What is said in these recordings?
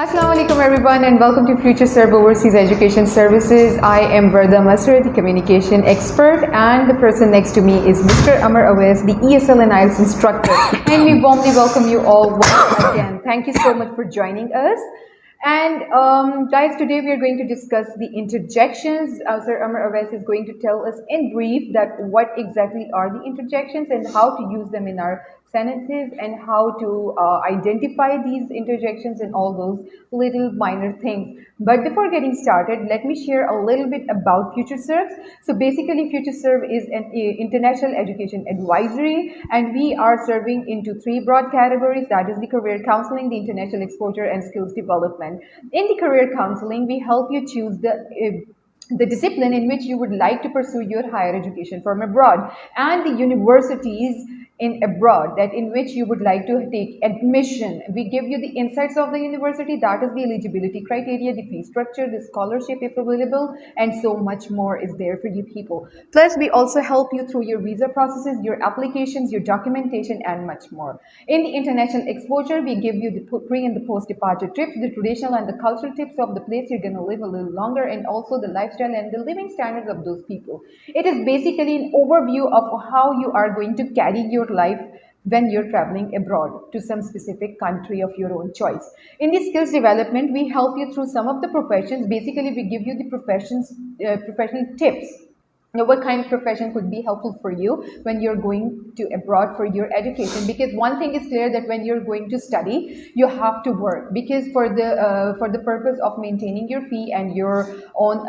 Assalamu alaikum everyone and welcome to Future Serve Overseas Education Services. I am Varda Masr, the communication expert, and the person next to me is Mr. Ammer Owais, the ESL and IELTS instructor. And we warmly welcome you all once again. Thank you so much for joining us. And guys, today we are going to discuss the interjections. Sir Ammer Owais is going to tell us in brief that what exactly are the interjections and how to use them in our sentences and how to identify these interjections and all those little minor things. But before getting started, let me share a little bit about FutureServe. So basically, FutureServe is an international education advisory, and we are serving into three broad categories. That is the career counseling, the international exposure, and skills development. In the career counseling, we help you choose the discipline in which you would like to pursue your higher education from abroad, and the universities in abroad that in which you would like to take admission. We give you the insights of the university, that is the eligibility criteria, the fee structure, the scholarship if available, and so much more is there for you people. Plus, we also help you through your visa processes, your applications, your documentation, and much more. In the international exposure, we give you the pre and the post departure trips, the traditional and the cultural tips of the place you're going to live a little longer, and also the lifestyle and the living standards of those people. It is basically an overview of how you are going to carry your life when you're traveling abroad to some specific country of your own choice. In the skills development, we help you through some of the professions. Basically, we give you the professional tips. Now, what kind of profession could be helpful for you when you're going to abroad for your education? Because one thing is clear, that when you're going to study, you have to work, because for the purpose of maintaining your fee and your own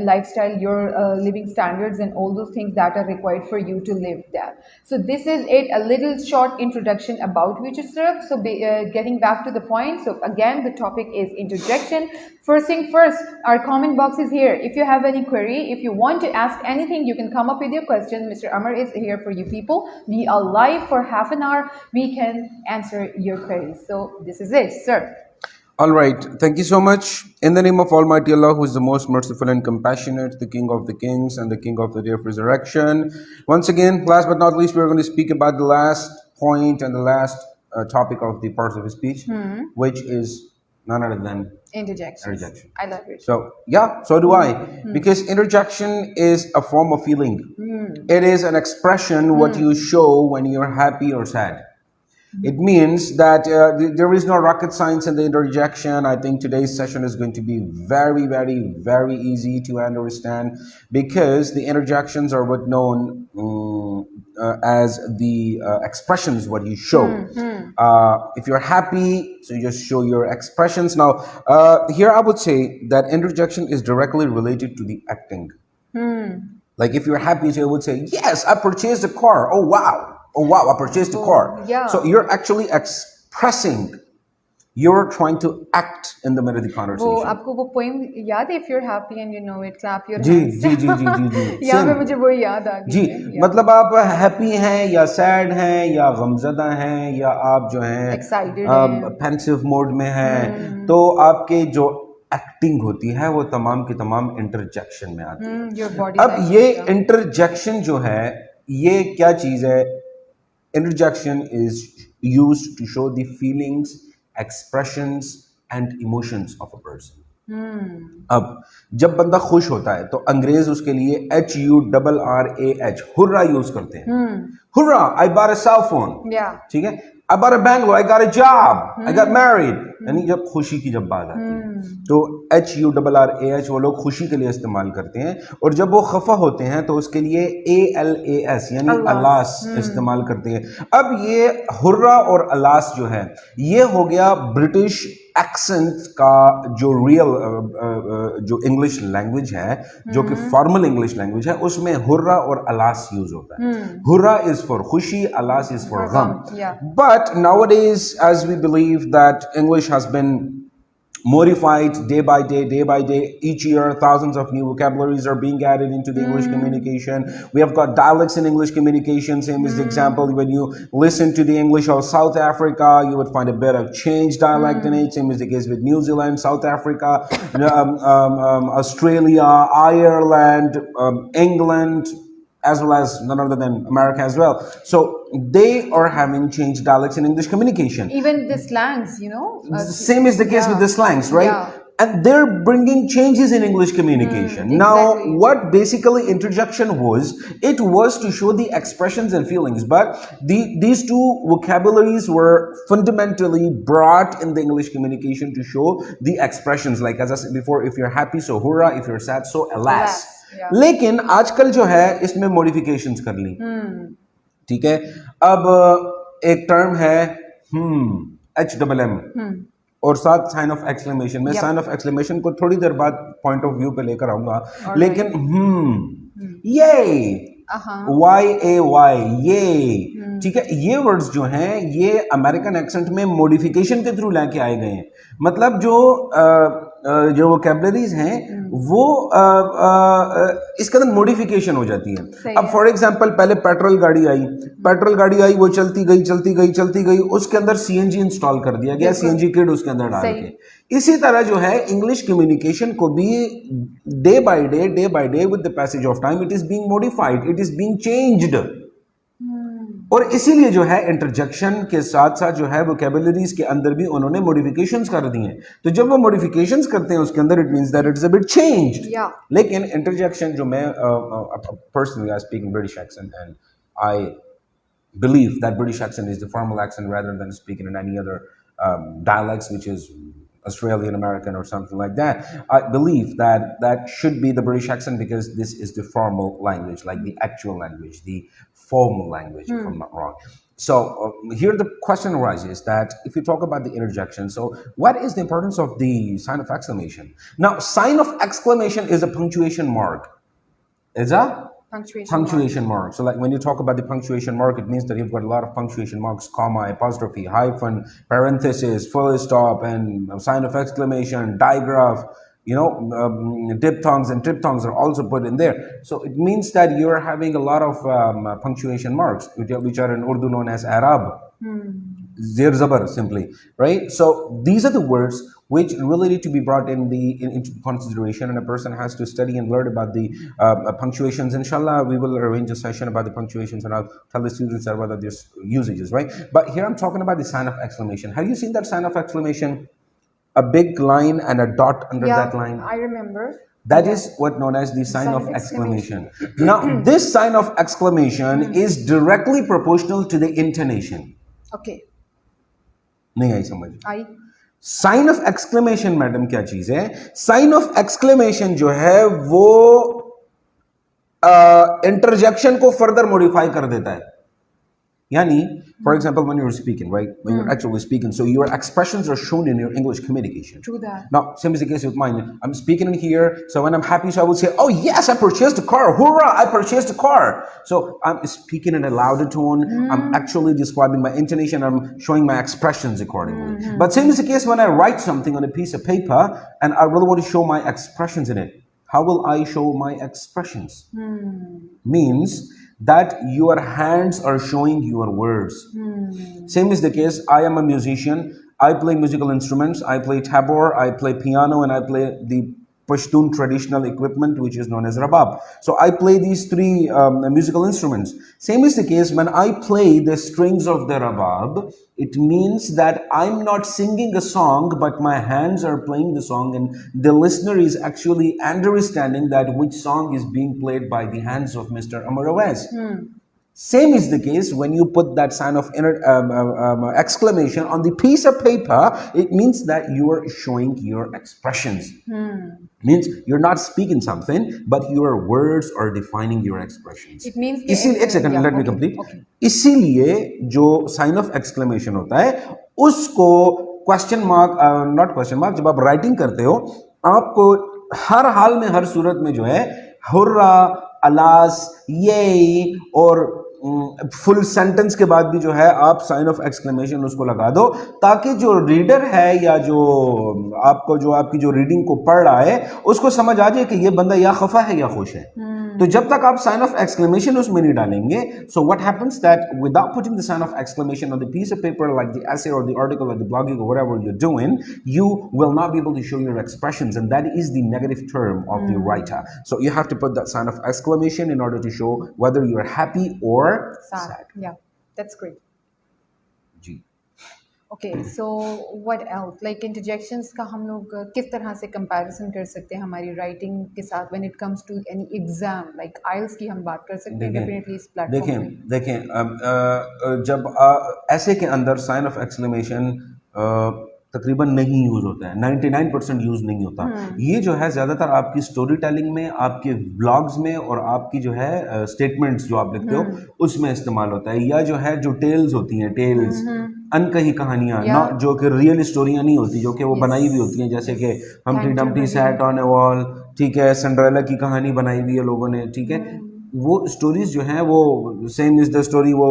lifestyle, your living standards, and all those things that are required for you to live there. So this is it, a little short introduction about FutureServe. So getting back to the point. So again, the topic is interjection. First thing first, our comment box is here. If you have any query, if you want to ask anything, you can come up with your question. Mr. Ammer is here for you people. We are live for half an hour. We can answer your queries. So this is it, sir. All right. Thank you so much. In the name of Almighty Allah, who is the most merciful and compassionate, the King of the Kings and the King of the Day of Resurrection. Once again, last but not least, we're going to speak about the last point and the last topic of the parts of his speech, which is none other than Interjection. I love it. So, yeah, so do I. Because interjection is a form of feeling. It is an expression what you show when you're happy or sad. It means that there is no rocket science in the interjection. I think today's session is going to be very, very, very easy to understand, because the interjections are what known as the expressions what you show. If you're happy, so you just show your expressions. Now, here I would say that interjection is directly related to the acting. Like if you're happy, so you would say, yes, I purchased a car. Oh, wow. Oh, wow, I purchased a car. Yeah. So you're actually expressing, you're trying to act in the middle of the conversation. वो आपको वो poem याद है? If you're happy and you know it, clap your ji hands. जी जी जी जी जी यहाँ पे मुझे वो याद आ गई जी है। मतलब आप हैप्पी हैं या सैड हैं या गमज़दा हैं या आप जो हैं Excited हैं। पेंसिव मोड में हैं, तो आपके जो एक्टिंग होती है वो तमाम की तमाम इंटरजेक्शन में आती है। Your body अब language, ये yeah. इंटरजेक्शन जो है, ये क्या चीज़ है? Interjection is used to show the feelings, expressions and emotions of a person. अब जब बंदा खुश होता है तो अंग्रेज उसके लिए HURRAH हुर्रा यूज करते हैं। Hurrah, I bought a cell phone. Yeah. ठीक है, I bought a bungalow, I got a job, I got married. यानी जब खुशी की जब बात आती है तो HURRAH वो लोग खुशी के लिए इस्तेमाल करते हैं, और जब वो खफा होते हैं तो उसके लिए ALAS यानी अलास इस्तेमाल करते हैं। अब ये हुर्रा और अलास जो है, ये हो गया ब्रिटिश एक्सेंट का जो रियल जो इंग्लिश लैंग्वेज है, जो कि फॉर्मल इंग्लिश लैंग्वेज है, उसमें हुर्रा और अलास यूज होता है। हुर्रा इज फॉर खुशी, अलास इज फॉर गम। But nowadays, as we believe that English has been modified day by day, each year thousands of new vocabularies are being added into the English communication. We have got dialects in English communication. Same as the example, when you listen to the English of South Africa, you would find a bit of changed dialect in it. Same as the case with New Zealand, South Africa, Australia, Ireland, England, as well as none other than America as well. So they are having changed dialects in English communication. Even the slangs, Same is the case with the slangs, right? Yeah. And they're bringing changes in English communication. Now, exactly. what basically interjection was, it was to show the expressions and feelings, but these two vocabularies were fundamentally brought in the English communication to show the expressions. Like as I said before, if you're happy, so hurrah, if you're sad, so alas. yeah. लेकिन आजकल जो है इसमें modifications कर ली, ठीक है. अब एक टर्म है HMM और साथ साइन ऑफ एक्सक्लेमेशन. मैं साइन ऑफ एक्सक्लेमेशन को थोड़ी देर बाद पॉइंट ऑफ व्यू पे लेकर आऊंगा, लेकिन ये YAY ये, ठीक है, ये वर्ड्स जो हैं ये अमेरिकन एक्सेंट में मॉडिफिकेशन के थ्रू लेके आए गए हैं. मतलब जो वोकैबुलरीज हैं वो इसके अंदर मॉडिफिकेशन हो जाती है. अब फॉर एग्जांपल पहले पेट्रोल गाड़ी आई, वो चलती गई, उसके अंदर CNG इंस्टॉल कर दिया गया, CNG किड उसके अंदर डाल के. इसी तरह जो है इंग्लिश कम्युनिकेशन को भी day by day with the passage of time it is being modified, it is being changed. और इसीलिए जो है इंटरजेक्शन के साथ साथ जो है वोकैबुलरीज के अंदर भी उन्होंने मॉडिफिकेशंस कर दी हैं. तो जब वो मॉडिफिकेशंस करते हैं उसके अंदर it means that it is a bit changed. लेकिन इंटरजेक्शन जो मैं personally I speak in British accent and I believe that British accent is the formal accent rather than speaking in any other dialects which is Australian American or something like that. I believe that that should be the British accent because this is the formal language, like the actual language, the formal language, if I'm not wrong. So here the question arises that if you talk about the interjection, so what is the importance of the sign of exclamation? Now, sign of exclamation is a punctuation mark. Is that? Punctuation mark. So like when you talk about the punctuation mark, it means that you've got a lot of punctuation marks, comma, apostrophe, hyphen, parenthesis, full stop, and sign of exclamation, digraph, diphthongs and triphthongs are also put in there. So it means that you're having a lot of punctuation marks, which are in Urdu known as Arab. Zir zabar, simply, right? So these are the words which really need to be brought into consideration, and a person has to study and learn about the punctuations. Inshallah, we will arrange a session about the punctuations, and I'll tell the students about their usages, right? But here I'm talking about the sign of exclamation. Have you seen that sign of exclamation? A big line and a dot under that line. I remember. That is what known as the sign of exclamation. Now, this sign of exclamation is directly proportional to the intonation. Okay. नहीं आई समझ? आई. Sign of exclamation madam क्या चीज है? Sign of exclamation जो है वो interjection को further modify कर देता है. Yani, for example, when you're speaking, right? When you're actually speaking, so your expressions are shown in your English communication. True that. Now, same is the case with mine. I'm speaking in here, so when I'm happy, so I would say, "Oh yes, I purchased a car! Hoorah! I purchased a car!" So I'm speaking in a louder tone. I'm actually describing my intonation. I'm showing my expressions accordingly. But same is the case when I write something on a piece of paper, and I really want to show my expressions in it. How will I show my expressions? Means that your hands are showing your words. Same is the case. I am a musician. I play musical instruments. I play tabor, I play piano, and I play the Pashtun traditional equipment, which is known as Arbab. So I play these three musical instruments. Same is the case when I play the strings of the Arbab. It means that I'm not singing a song, but my hands are playing the song, and the listener is actually understanding that which song is being played by the hands of Mr. Ammer Owais. Same is the case when you put that sign of exclamation on the piece of paper. It means that you are showing your expressions. Means you're not speaking something, but your words are defining your expressions. It means एक second, let me complete. इसीलिए जो sign of exclamation होता है उसको question mark, not question mark, जब आप writing करते हो आपको हर हाल में हर सूरत में जो है हुर्रा, अलास, ये और फुल सेंटेंस के बाद भी जो है आप साइन ऑफ एक्सक्लेमेशन उसको लगा दो, ताकि जो रीडर है या जो आपकी जो रीडिंग को पढ़ रहा है उसको समझ आ जाए कि ये बंदा या खफा है या खुश है। तो जब तक आप साइन ऑफ एक्सक्लेमेशन उसमें नहीं डालेंगे, so what happens that without putting the sign of exclamation on the piece of paper like the essay और द आर्टिकल और द ब्लॉगिंग और whatever you are doing, you will not be able to show your expressions, and that is the negative term of the writer. So you have to put that sign of exclamation in order to show whether you are happy or sad. Yeah, that's great. जी। Okay, so what else? Like interjections का हम लोग किस तरह से comparison कर सकते हैं हमारी writing के साथ when it comes to any exam, like IELTS की हम बात कर सकते हैं definitely इस platform में। देखें जब ऐसे के अंदर साइन ऑफ एक्सक्लेमेशन तकरीबन नहीं यूज होता है, 99% यूज नहीं होता। ये जो है ज्यादातर आपकी स्टोरी टेलिंग में, आपके ब्लॉग्स में और आपकी जो है स्टेटमेंट्स जो आप लिखते हो उसमें इस्तेमाल होता है, या जो है जो टेल्स होती हैं, टेल्स अनकही कहानियां ना, जो कि रियल स्टोरियां नहीं होती, जो कि वो बनाई हुई होती हैं, जैसे कि Humpty Dumpty sat on A wall, ठीक है, सिंड्रेला की कहानी बनाई हुई है लोगों ने, ठीक है। वो स्टोरीज जो हैं वो सेम इज द स्टोरी, वो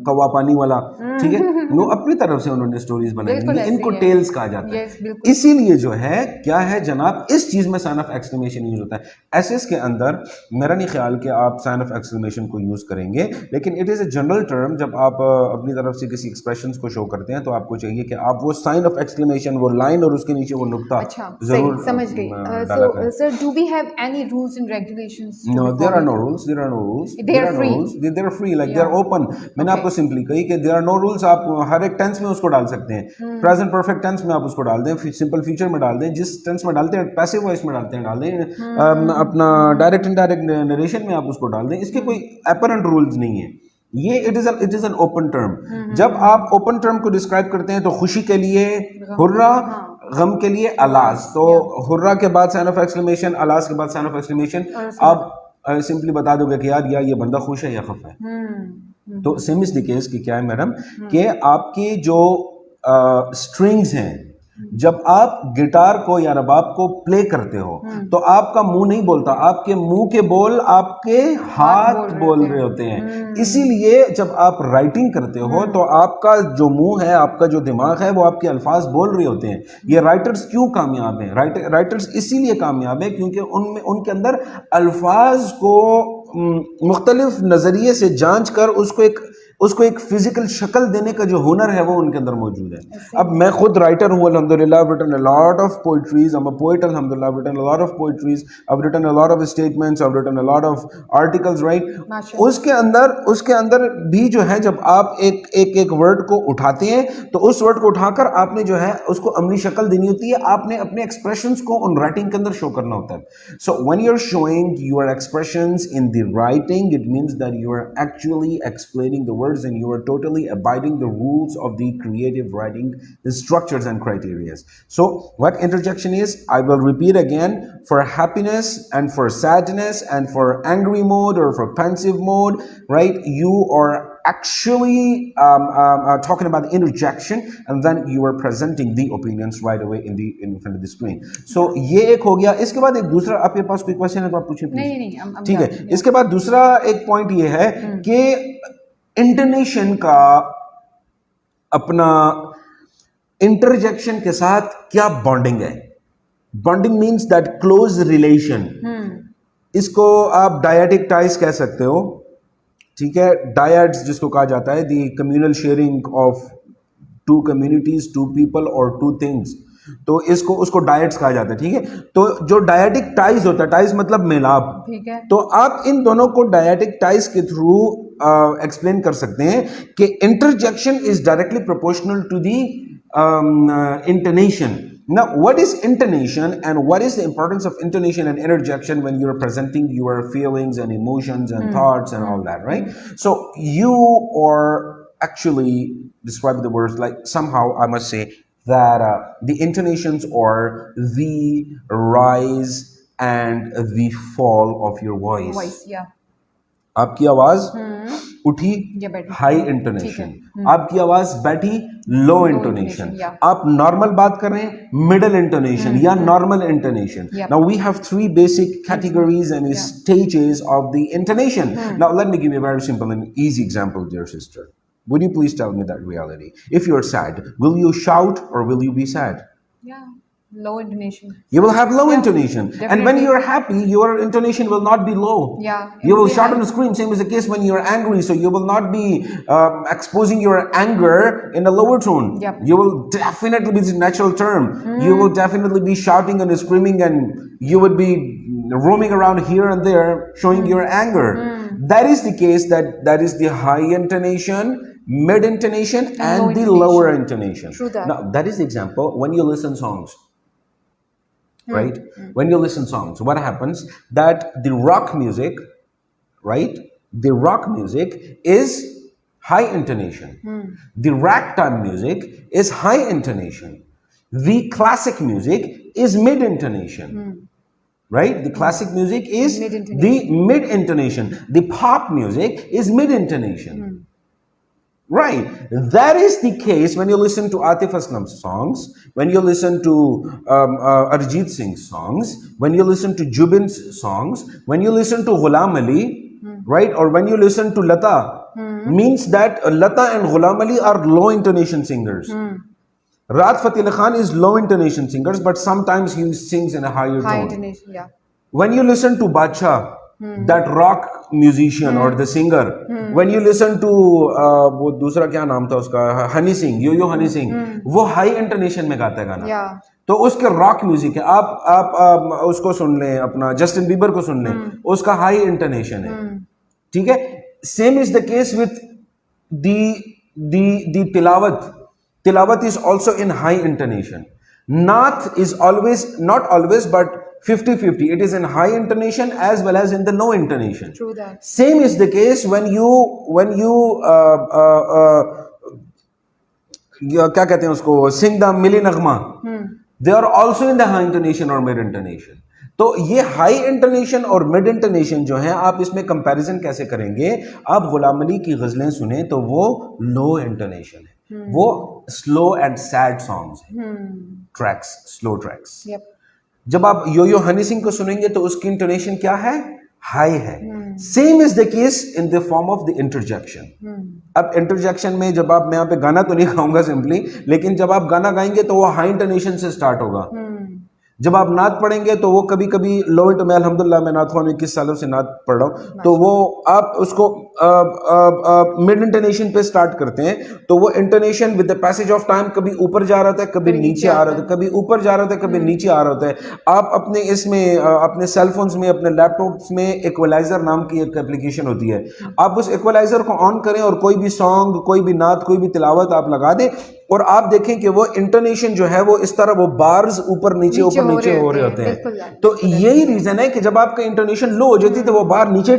कौवा पानी वाला, ठीक है, वो अपनी तरफ से उन्होंने स्टोरीज बनाई है, इनको टेल्स कहा जाता है। इसीलिए जो है क्या है जनाब, इस चीज में साइन ऑफ एक्सक्लेमेशन यूज होता है। एसेस के अंदर मेरा नहीं ख्याल कि आप साइन ऑफ एक्सक्लेमेशन को यूज करेंगे, लेकिन it is a general term. जब आप अपनी तरफ से किसी एक्सप्रेशन को शो करते हैं तो आपको चाहिए कि आप वो साइन ऑफ एक्सक्लेमेशन, वो लाइन और उसके नीचे वो नुक्ता जरूर समझ गई। So sir, do we have any rules and regulations? No, there are no rules. There are no rules. They are free. They are free. Like they are open. मैंने आपको सिंपली कही कि there are no rules. आप हर एक tense में उसको डाल सकते हैं। प्रेजेंट परफेक्ट टेंस में आप उसको डाल दें, सिंपल फ्यूचर में डाल दें, जिस टेंस में डालते हैं, पैसिव वॉइस में डालते हैं डाल दें, अपना डायरेक्ट इनडायरेक्ट नरेशन में आप उसको डाल दें। इसके कोई अपरेंट रूल्स नहीं है। ये it is an open term. जब आप ओपन टर्म को डिस्क्राइब करते हैं तो खुशी के लिए हुर्रा, गम के लिए अलास। तो हुर्रा के बाद साइन ऑफ एक्सक्लेमेशन, अलास के बाद साइन ऑफ एक्सक्लेमेशन। आप सिंपली बता दोगे कि यार या ये बंदा खुश है या खफा है। तो सेम इज द केस कि क्या है मैडम, कि आपकी जो स्ट्रिंग्स हैं, जब आप गिटार को या रबाब को प्ले करते हो तो आपका मुंह नहीं बोलता, आपके मुंह के बोल आपके हाथ बोल रहे होते हैं। इसीलिए जब आप राइटिंग करते हो तो आपका जो मुंह है, आपका जो दिमाग है, वो आपके अल्फाज बोल रहे होते हैं। ये राइटर्स क्यों कामयाब हैं? राइटर्स इसीलिए कामयाब है क्योंकि उनमें उनके अंदर अल्फाज को मुख्तलिफ नजरिए से जांच कर उसको एक फिजिकल शक्ल देने का जो हुनर है वो उनके अंदर मौजूद है। अब मैं खुद राइटर हूँ अल्हम्दुलिल्लाह, I've written a lot of poetries, I'm a poet alhamdulillah, I've written a lot of poetries, I've written a lot of statements, I've written a lot of articles, right? उसके अंदर भी जो है जब आप एक वर्ड को उठाते हैं तो उस वर्ड को उठाकर आपने जो है उसको अमली शक्ल देनी होती है, आपने अपने एक्सप्रेशंस को उन राइटिंग के अंदर शो करना होता है। So when you're showing your expressions in the writing, it means that you are actually explaining the word and you are totally abiding the rules of the creative writing structures and criteria. So what interjection is, I will repeat again, for happiness and for sadness and for angry mode or for pensive mode, right? You are actually talking about the interjection, and then you are presenting the opinions right away in front of the screen. So ये एक हो गया। इसके बाद एक दूसरा, आपके पास कोई क्वेश्चन है तो आप पूछिए। नहीं, ठीक है। इसके बाद दूसरा एक पॉइंट ये है कि इंटोनेशन का अपना इंटरजेक्शन के साथ क्या बॉन्डिंग है। Bonding means that close relation. इसको आप डायडिक टाइज कह सकते हो, ठीक है। डायड्स जिसको कहा जाता है, the communal sharing of two communities, two people और टू थिंग्स, तो उसको डायट्स कहा जाता है, ठीक है। तो जो डायटिक टाइज होता है, टाइज मतलब मिलाप, ठीक है, तो आप इन दोनों को डायटिक टाइज के थ्रू एक्सप्लेन कर सकते हैं कि interjection is directly proportional to the intonation. Now, what is intonation and what is the importance of intonation and interjection when you're presenting your feelings and emotions and thoughts and all that, right? So you are actually describing the words like, somehow I must say that the intonations are the rise and the fall of your voice. Yeah. आपकी आवाज उठी या बैठी, high ठीक intonation, है। आपकी आवाज बैठी लो इंटोनेशन, intonation, yeah. आप नॉर्मल बात कर रहे हैं मिडल इंटोनेशन या normal intonation. Yep. Now we have three basic categories and stages of the intonation. Now let me give you a very simple and easy example, dear sister. Would you please tell me that reality? If you're sad, will you shout or will you be sad? Yeah, low intonation. You will have low Yeah, intonation. And when definitely. you're happy, your intonation will not be low. Yeah, it You will will be shout high. and scream. Same is the case when you're angry. So you will not be exposing your anger in a lower tone. Yep. You will definitely be, this is a natural term. You will definitely be shouting and screaming, and you would be roaming around here and there showing your anger. That is the case, that is the high intonation, mid intonation, and the lower intonation. True that. Now that is the example when you listen songs. Right? When you listen songs, what happens? That the rock music, right? The rock music is high intonation. The ragtime music is high intonation. The classic music is mid intonation. Right? The classic music is the mid intonation. The pop music is mid intonation. Right. That is the case when you listen to Atif Aslam's songs, when you listen to Arjit Singh's songs, when you listen to Jubin's songs, when you listen to Ghulam Ali, right? Or when you listen to Lata, means that Lata and Ghulam Ali are low intonation singers. Rahat Fateh Ali Khan is low intonation singers, but sometimes he sings in a higher High tone. intonation, yeah. When you listen to Bacha, that rock musician or the singer, when you listen to वो दूसरा क्या नाम था उसका, हनी सिंह, यो हनी सिंह, वो high intonation में गाता है गाना. Yeah. तो उसके रॉक म्यूजिक है. आप उसको सुन लें, अपना जस्टिन बीबर को सुन लें, उसका हाई इंटोनेशन है. ठीक है. Same is the case with the तिलावत. Tilawat is also in high intonation. Naat is always, not always, but 50-50. It is in high intonation as well as in the low intonation. True that. Same is the case when you क्या कहते हैं उसको, sing the milli Nagma. They are also in the high intonation or mid intonation. तो ये high intonation और mid intonation जो है, आप इसमें कंपैरिजन कैसे करेंगे? आप गुलाम अली की गजलें सुने तो वो लो इंटोनेशन है. वो स्लो एंड सैड सॉन्ग्स हैं, ट्रैक्स, स्लो ट्रैक्स. जब आप यो हनी सिंह को सुनेंगे तो उसकी इंटोनेशन क्या है? हाई है. Same is the case in the form of the interjection. अब इंटरजेक्शन में जब आप, मैं यहाँ पे गाना तो नहीं गाऊंगा सिंपली, लेकिन जब आप गाना गाएंगे तो वो हाई इंटोनेशन से स्टार्ट होगा. जब आप नात पढ़ेंगे तो वो कभी कभी लो इंटो, मैं अल्हम्दुलिल्लाह मैं नात खान 21 सालों से नात पढ़ रहा हूँ, तो वो आप उसको मिड इंटोनेशन पे स्टार्ट करते हैं, तो वो intonation with the passage of time कभी ऊपर जा रहा होता है, कभी नीचे आ रहा होता है, कभी ऊपर जा रहा होता है, कभी नीचे आ रहा होता है. आप अपने इसमें अपने सेलफोन्स में, अपने लैपटॉप्स में इक्वलाइजर नाम की एक एप्लीकेशन होती है. आप उस इक्वलाइजर को ऑन करें और कोई भी सॉन्ग, कोई भी नात, कोई भी तिलावत आप लगा दें और आप देखें कि वो इंटोनेशन जो है वो इस तरह, वो बार्स ऊपर नीचे हो रहे होते हैं. तो यही रीजन है कि जब आपका इंटोनेशन लो हो जाती है तो वो बार नीचे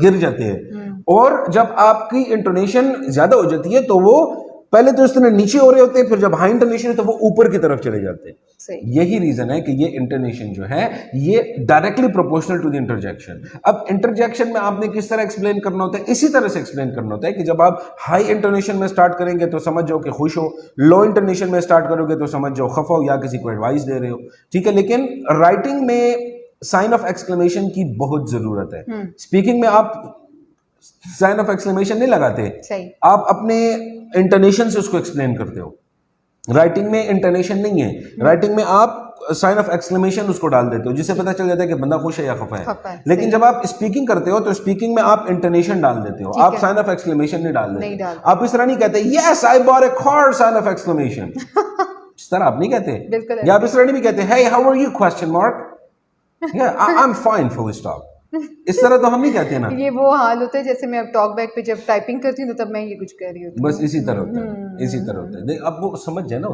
गिर जाते हैं, और जब आपकी इंटोनेशन ज्यादा हो जाती है तो वो पहले तो इस तरह नीचे हो रहे होते हैं, फिर जब हाई इंटोनेशन है तो वो ऊपर की तरफ चले जाते हैं. यही रीजन है कि ये इंटोनेशन जो है ये directly proportional to the interjection. अब इंटरजेक्शन में आपने किस तरह एक्सप्लेन करना होता है? इसी तरह से एक्सप्लेन करना होता है कि जब आप हाई इंटोनेशन में स्टार्ट करेंगे तो समझ जाओ कि खुश हो, लो इंटोनेशन में स्टार्ट करोगे तो समझ जाओ खफा हो या किसी को एडवाइस दे रहे हो. ठीक है. लेकिन राइटिंग में साइन ऑफ एक्सक्लेमेशन की बहुत जरूरत है. स्पीकिंग में आप साइन ऑफ एक्सक्लेमेशन नहीं लगाते, आप अपने इंटोनेशन से उसको एक्सप्लेन करते हो. राइटिंग में इंटोनेशन नहीं है, राइटिंग में आप साइन ऑफ एक्सक्लेमेशन उसको डाल देते हो, जिससे पता चल जाता है कि बंदा खुश है या खफा है. लेकिन जब आप स्पीकिंग करते हो तो स्पीकिंग में आप इंटोनेशन डाल देते हो, आप साइन ऑफ एक्सक्लेमेशन नहीं डाल देते. आप इस तरह नहीं कहते yes I bought a car, sign of exclamation. इस तरह आप नहीं कहते. या आप इस तरह नहीं भी कहते hey how are you, question mark, या I am fine, full stop. इस तरह तो हम नहीं कहते ना. ये वो हाल होता है जैसे मैं अब टॉक बैक पे जब टाइपिंग करती हूँ तो तब मैं ये कुछ कह रही हूँ. बस इसी तरह होता है, इसी तरह होता है. अब वो समझ जाए ना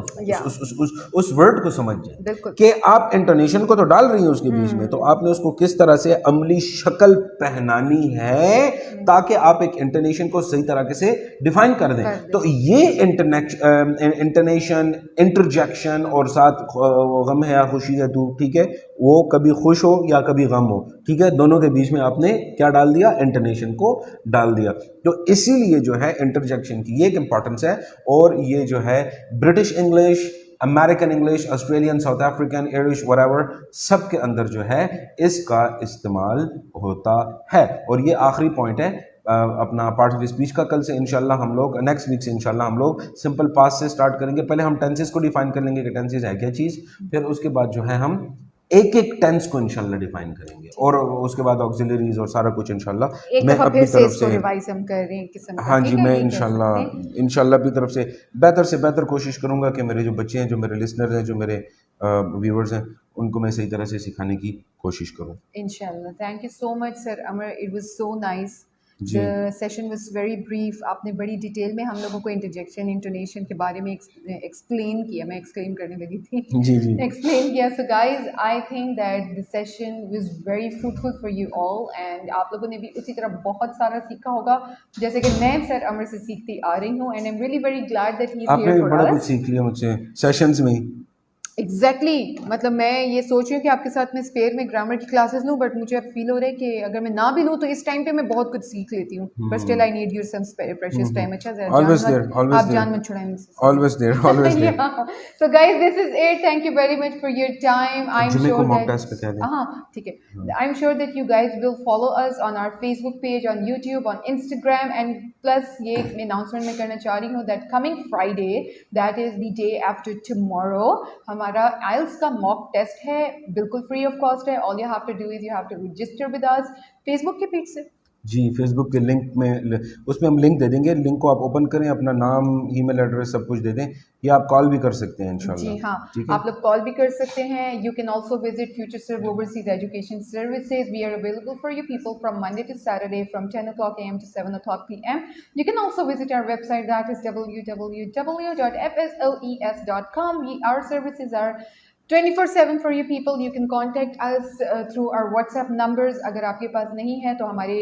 उस वर्ड को समझ जाए कि आप इंटोनेशन को तो डाल रही हैं उसके बीच में, तो आपने उसको किस तरह से अमली शक्ल पहनानी है ताकि आप एक इंटोनेशन को सही तरीके से डिफाइन कर दें. तो ये इंटोनेशन, इंटरजेक्शन और साथ गम है या खुशी है तू, ठीक है, वो कभी खुश हो या कभी गम हो, ठीक है, दोनों के बीच में आपने क्या डाल दिया, इंटोनेशन को डाल दिया। तो इसीलिए जो है इंटरजेक्शन की ये एक इंपॉर्टेंस है। और ये जो है British English, American English, Australian, south African, Irish, whatever, सब के अंदर जो है इसका इस्तेमाल होता है। और ये आखिरी पॉइंट है अपना पार्ट ऑफ स्पीच का। कल से इंशाल्लाह हम लोग, नेक्स्ट वीक से इंशाल्लाह हम लोग सिंपल पास्ट से स्टार्ट करेंगे। पहले हम टेंसेस को डिफाइन कर लेंगे कि टेंसेस है क्या चीज़, फिर उसके बाद जो है हम एक एक टेंस को इंशाल्लाह डिफाइन करेंगे, और उसके बाद ऑक्सिलरीज और सारा कुछ इंशाल्लाह एक मैं दफा अपनी फिर से तरफ इसको से, रिवाइज हम कर रहे हैं किस्म का, हाँ जी, ठीक है, मैं ये कह सकते हैं। इंशाल्लाह अपनी तरफ से बेहतर कोशिश करूंगा कि मेरे जो बच्चे हैं, जो मेरे लिसनर हैं, जो मेरे व्यूवर्स हैं, उनको मैं सही तरह से सिखाने की कोशिश करूँ। इंशाल्लाह। Thank you so much sir Amar, it was so nice. जी the session was very brief. आपने बड़ी डिटेल में हम लोगों को इंटरजेक्शन इंटोनेशन के बारे में एक्सप्लेन किया। मैं एक्सप्लेन करने लगी थी जी जी एक्सप्लेन किया। So guys, I think that the session was very fruitful for you all, and आप लोगों ने भी उसी तरह बहुत सारा सीखा होगा जैसे कि मैं सर अमर से सीखती आ रही हूँ। And I am really very glad that he is आपने हियर भी फॉर बड़ा कुछ अस। सीख लिया मुझसे सेशंस में ही। एग्जैक्टली मतलब मैं ये सोच रही हूँ कि आपके साथ में स्पेयर में ग्रामर की क्लासेस लूँ, बट मुझे अब फील हो रहा है कि अगर मैं ना भी लूँ तो इस टाइम पे मैं बहुत कुछ सीख लेती हूँ, but still I need your some precious time. अच्छा सर, जान ऑलवेज देयर, मत, ऑलवेज आप देयर, जान मत छुड़ाएं मुझसे। Always there, always there. Yeah. So guys, this is it. Thank you very much for your time. I'm जुमे को sure मॉक that टेस्ट का कह दें। हाँ ठीक है, I'm sure that you guys will follow us on our Facebook page, on YouTube, on Instagram, and plus ये announcement मैं करना चाह रही हूँ that coming Friday, that is the day after tomorrow, हमारा IELTS का mock test है, बिल्कुल free of cost है। All you have to do is you have to register with us Facebook के पेज से। जी, फेसबुक के लिंक में, उसमें हम लिंक दे देंगे, लिंक को आप ओपन करें, अपना नाम, ईमेल एड्रेस सब कुछ दे दें, या आप कॉल भी कर सकते हैं इंशाल्लाह। जी हाँ, ठीक है, आप लोग कॉल भी कर सकते हैं। You can also visit Future Serve overseas education services. We are available for you people from Monday to Saturday from 10 o'clock AM to 7 o'clock PM. You can also visit our website, that is www.fsles.com. Our services are 24/7 for you people. You can contact us through our WhatsApp numbers. अगर आपके पास नहीं है तो हमारे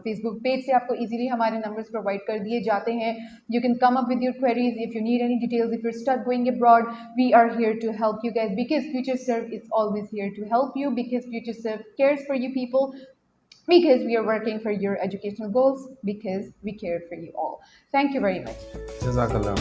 Facebook page से आपको easily हमारे numbers provide कर दिए जाते हैं. You can come up with your queries if you need any details, if you're stuck going abroad. We are here to help you guys because FutureServe is always here to help you, because FutureServe cares for you people, because we are working for your educational goals, because we care for you all. Thank you very much. जज़ाकल्लाह।